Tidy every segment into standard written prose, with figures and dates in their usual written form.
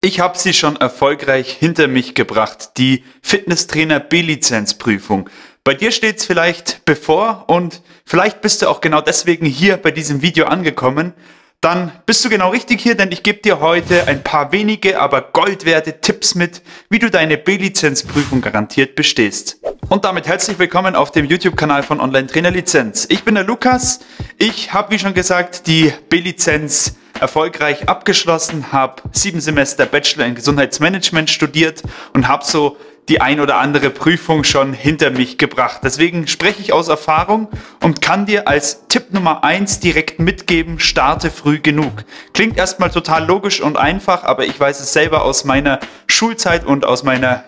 Ich habe sie schon erfolgreich hinter mich gebracht, die Fitnesstrainer B-Lizenzprüfung. Bei dir steht es vielleicht bevor und vielleicht bist du auch genau deswegen hier bei diesem Video angekommen. Dann bist du genau richtig hier, denn ich gebe dir heute ein paar wenige, aber goldwerte Tipps mit, wie du deine B-Lizenzprüfung garantiert bestehst. Und damit herzlich willkommen auf dem YouTube-Kanal von Online Trainer Lizenz. Ich bin der Lukas, ich habe wie schon gesagt die B-Lizenz erfolgreich abgeschlossen, habe 7 Semester Bachelor in Gesundheitsmanagement studiert und habe so die ein oder andere Prüfung schon hinter mich gebracht. Deswegen spreche ich aus Erfahrung und kann dir als Tipp Nummer 1 direkt mitgeben: Starte früh genug. Klingt erstmal total logisch und einfach, aber ich weiß es selber aus meiner Schulzeit und aus meiner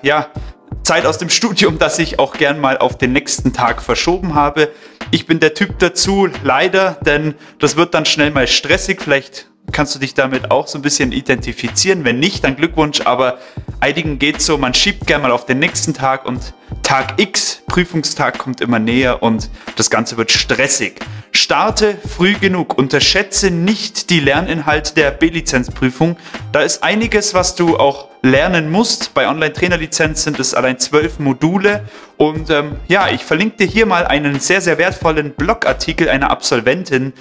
Zeit aus dem Studium, dass ich auch gern mal auf den nächsten Tag verschoben habe. Ich bin der Typ dazu, leider, denn das wird dann schnell mal stressig. Vielleicht kannst du dich damit auch so ein bisschen identifizieren. Wenn nicht, dann Glückwunsch, aber einigen geht so, man schiebt gerne mal auf den nächsten Tag und Tag X, Prüfungstag, kommt immer näher und das Ganze wird stressig. Starte früh genug, unterschätze nicht die Lerninhalte der B-Lizenzprüfung. Da ist einiges, was du auch lernen musst. Bei Online-Trainer-Lizenz sind es allein 12 Module und ich verlinke dir hier mal einen sehr, sehr wertvollen Blogartikel einer Absolventin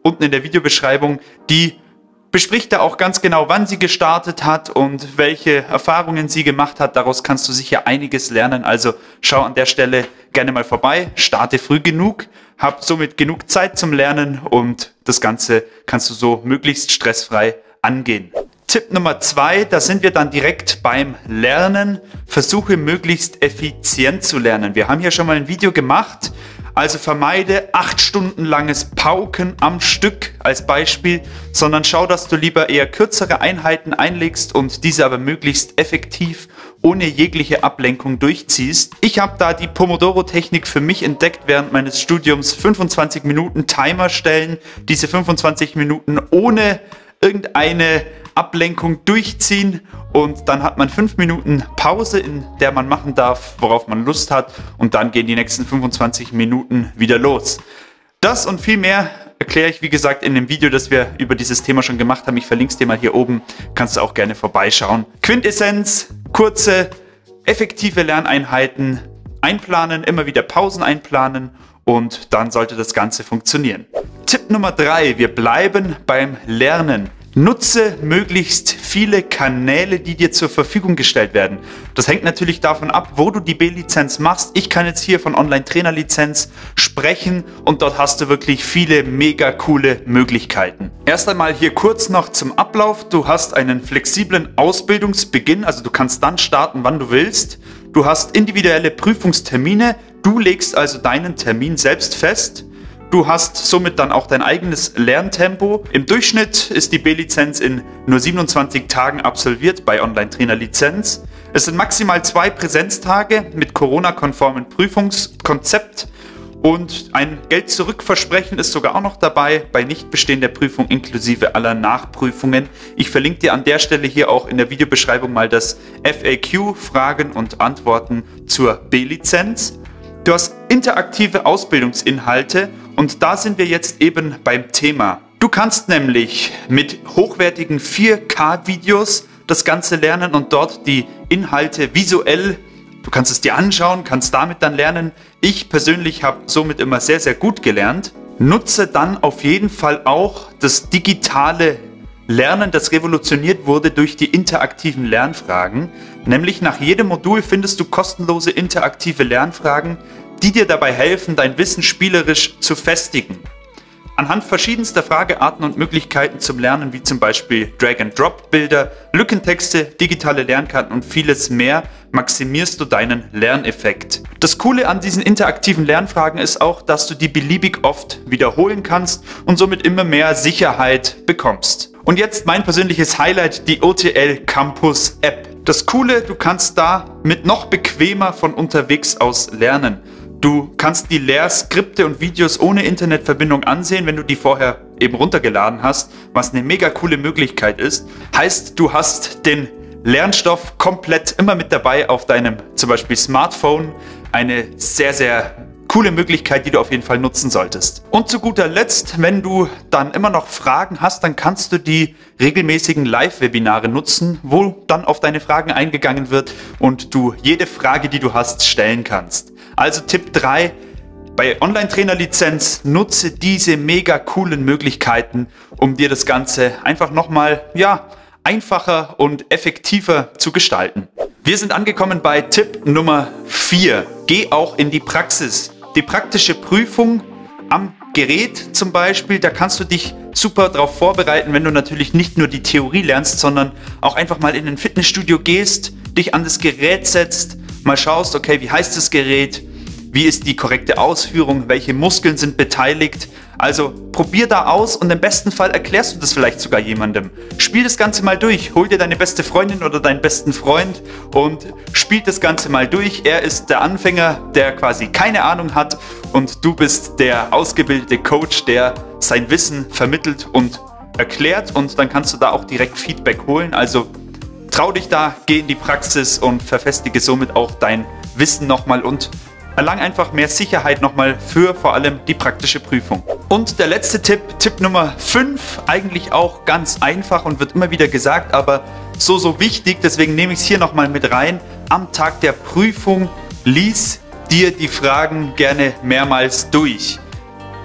unten in der Videobeschreibung, die bespricht da auch ganz genau, wann sie gestartet hat und welche Erfahrungen sie gemacht hat. Daraus kannst du sicher einiges lernen. Also schau an der Stelle gerne mal vorbei. Starte früh genug, hab somit genug Zeit zum Lernen und das Ganze kannst du so möglichst stressfrei angehen. Tipp Nummer 2, da sind wir dann direkt beim Lernen. Versuche möglichst effizient zu lernen. Wir haben hier schon mal ein Video gemacht. Also vermeide 8 Stunden langes Pauken am Stück als Beispiel, sondern schau, dass du lieber eher kürzere Einheiten einlegst und diese aber möglichst effektiv ohne jegliche Ablenkung durchziehst. Ich habe da die Pomodoro-Technik für mich entdeckt während meines Studiums. 25 Minuten Timer stellen, diese 25 Minuten ohne irgendeine Ablenkung durchziehen und dann hat man 5 Minuten Pause, in der man machen darf, worauf man Lust hat, und dann gehen die nächsten 25 Minuten wieder los. Das und viel mehr erkläre ich, wie gesagt, in dem Video, das wir über dieses Thema schon gemacht haben. Ich verlinke es dir mal hier oben, kannst du auch gerne vorbeischauen. Quintessenz: kurze, effektive Lerneinheiten einplanen, immer wieder Pausen einplanen und dann sollte das Ganze funktionieren. Tipp Nummer 3, wir bleiben beim Lernen. Nutze möglichst viele Kanäle, die dir zur Verfügung gestellt werden. Das hängt natürlich davon ab, wo du die B-Lizenz machst. Ich kann jetzt hier von Online-Trainer-Lizenz sprechen und dort hast du wirklich viele mega coole Möglichkeiten. Erst einmal hier kurz noch zum Ablauf. Du hast einen flexiblen Ausbildungsbeginn, also du kannst dann starten, wann du willst. Du hast individuelle Prüfungstermine, du legst also deinen Termin selbst fest. Du hast somit dann auch dein eigenes Lerntempo. Im Durchschnitt ist die B-Lizenz in nur 27 Tagen absolviert bei Online-Trainer-Lizenz. Es sind maximal 2 Präsenztage mit Corona-konformen Prüfungskonzept und ein Geld-Zurück-Versprechen ist sogar auch noch dabei bei Nichtbestehen der Prüfung inklusive aller Nachprüfungen. Ich verlinke dir an der Stelle hier auch in der Videobeschreibung mal das FAQ, Fragen und Antworten zur B-Lizenz. Du hast interaktive Ausbildungsinhalte und da sind wir jetzt eben beim Thema. Du kannst nämlich mit hochwertigen 4K-Videos das Ganze lernen und dort die Inhalte visuell, du kannst es dir anschauen, kannst damit dann lernen. Ich persönlich habe somit immer sehr, sehr gut gelernt. Nutze dann auf jeden Fall auch das digitale Lernen, das revolutioniert wurde durch die interaktiven Lernfragen. Nämlich nach jedem Modul findest du kostenlose interaktive Lernfragen, die dir dabei helfen, dein Wissen spielerisch zu festigen. Anhand verschiedenster Fragearten und Möglichkeiten zum Lernen, wie zum Beispiel Drag-and-Drop-Bilder, Lückentexte, digitale Lernkarten und vieles mehr, maximierst du deinen Lerneffekt. Das Coole an diesen interaktiven Lernfragen ist auch, dass du die beliebig oft wiederholen kannst und somit immer mehr Sicherheit bekommst. Und jetzt mein persönliches Highlight, die OTL Campus App. Das Coole, du kannst damit noch bequemer von unterwegs aus lernen. Du kannst die Lehrskripte und Videos ohne Internetverbindung ansehen, wenn du die vorher eben runtergeladen hast, was eine mega coole Möglichkeit ist. Heißt, du hast den Lernstoff komplett immer mit dabei auf deinem zum Beispiel Smartphone. Eine sehr, sehr coole Möglichkeit, die du auf jeden Fall nutzen solltest. Und zu guter Letzt, wenn du dann immer noch Fragen hast, dann kannst du die regelmäßigen Live-Webinare nutzen, wo dann auf deine Fragen eingegangen wird und du jede Frage, die du hast, stellen kannst. Also Tipp 3, bei Online-Trainer-Lizenz nutze diese mega coolen Möglichkeiten, um dir das Ganze einfach nochmal, einfacher und effektiver zu gestalten. Wir sind angekommen bei Tipp Nummer 4. Geh auch in die Praxis. Die praktische Prüfung am Gerät zum Beispiel, da kannst du dich super darauf vorbereiten, wenn du natürlich nicht nur die Theorie lernst, sondern auch einfach mal in ein Fitnessstudio gehst, dich an das Gerät setzt, mal schaust, okay, wie heißt das Gerät, wie ist die korrekte Ausführung, welche Muskeln sind beteiligt. Also probier da aus und im besten Fall erklärst du das vielleicht sogar jemandem. Spiel das Ganze mal durch, hol dir deine beste Freundin oder deinen besten Freund und spiel das Ganze mal durch. Er ist der Anfänger, der quasi keine Ahnung hat und du bist der ausgebildete Coach, der sein Wissen vermittelt und erklärt und dann kannst du da auch direkt Feedback holen. Also trau dich da, geh in die Praxis und verfestige somit auch dein Wissen nochmal und erlang einfach mehr Sicherheit nochmal für vor allem die praktische Prüfung. Und der letzte Tipp, Tipp Nummer 5, eigentlich auch ganz einfach und wird immer wieder gesagt, aber so wichtig, deswegen nehme ich es hier nochmal mit rein. Am Tag der Prüfung lies dir die Fragen gerne mehrmals durch.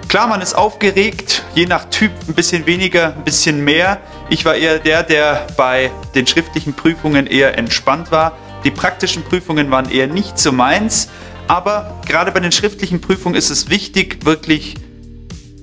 Klar, man ist aufgeregt, je nach Typ ein bisschen weniger, ein bisschen mehr. Ich war eher der bei den schriftlichen Prüfungen eher entspannt war. Die praktischen Prüfungen waren eher nicht so meins. Aber gerade bei den schriftlichen Prüfungen ist es wichtig, wirklich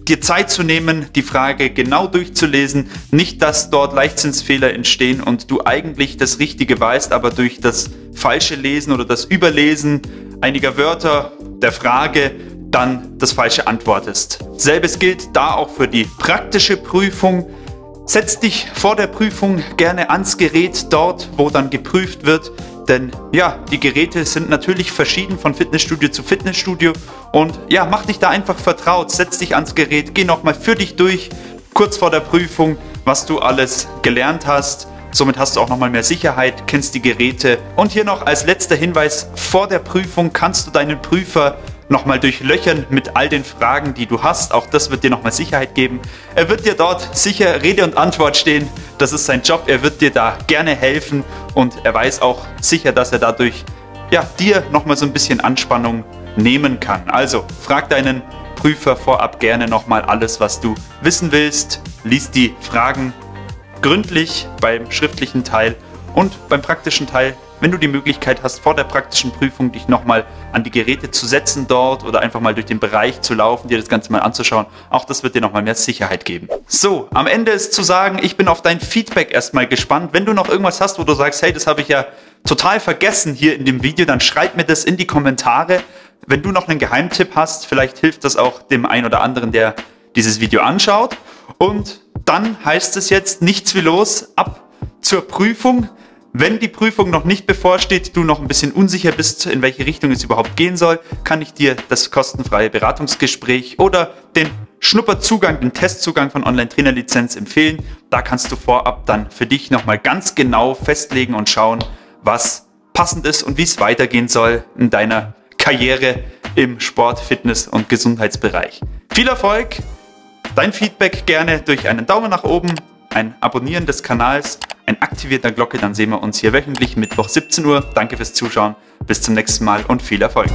dir Zeit zu nehmen, die Frage genau durchzulesen. Nicht, dass dort Leichtsinnsfehler entstehen und du eigentlich das Richtige weißt, aber durch das falsche Lesen oder das Überlesen einiger Wörter der Frage dann das Falsche antwortest. Selbes gilt da auch für die praktische Prüfung. Setz dich vor der Prüfung gerne ans Gerät dort, wo dann geprüft wird. Denn ja, die Geräte sind natürlich verschieden von Fitnessstudio zu Fitnessstudio und ja, mach dich da einfach vertraut, setz dich ans Gerät, geh nochmal für dich durch, kurz vor der Prüfung, was du alles gelernt hast. Somit hast du auch nochmal mehr Sicherheit, kennst die Geräte. Und hier noch als letzter Hinweis, vor der Prüfung kannst du deinen Prüfer nochmal durchlöchern mit all den Fragen, die du hast. Auch das wird dir nochmal Sicherheit geben. Er wird dir dort sicher Rede und Antwort stehen. Das ist sein Job. Er wird dir da gerne helfen und er weiß auch sicher, dass er dadurch dir nochmal so ein bisschen Anspannung nehmen kann. Also frag deinen Prüfer vorab gerne nochmal alles, was du wissen willst. Lies die Fragen gründlich beim schriftlichen Teil und beim praktischen Teil. Wenn du die Möglichkeit hast, vor der praktischen Prüfung dich nochmal an die Geräte zu setzen dort oder einfach mal durch den Bereich zu laufen, dir das Ganze mal anzuschauen, auch das wird dir nochmal mehr Sicherheit geben. So, am Ende ist zu sagen, ich bin auf dein Feedback erstmal gespannt. Wenn du noch irgendwas hast, wo du sagst, hey, das habe ich ja total vergessen hier in dem Video, dann schreib mir das in die Kommentare. Wenn du noch einen Geheimtipp hast, vielleicht hilft das auch dem einen oder anderen, der dieses Video anschaut. Und dann heißt es jetzt nichts wie los, ab zur Prüfung. Wenn die Prüfung noch nicht bevorsteht, du noch ein bisschen unsicher bist, in welche Richtung es überhaupt gehen soll, kann ich dir das kostenfreie Beratungsgespräch oder den Schnupperzugang, den Testzugang von Online-Trainer-Lizenz empfehlen. Da kannst du vorab dann für dich nochmal ganz genau festlegen und schauen, was passend ist und wie es weitergehen soll in deiner Karriere im Sport-, Fitness- und Gesundheitsbereich. Viel Erfolg! Dein Feedback gerne durch einen Daumen nach oben, ein Abonnieren des Kanals, ein Aktivieren der Glocke, dann sehen wir uns hier wöchentlich Mittwoch 17 Uhr. Danke fürs Zuschauen, bis zum nächsten Mal und viel Erfolg!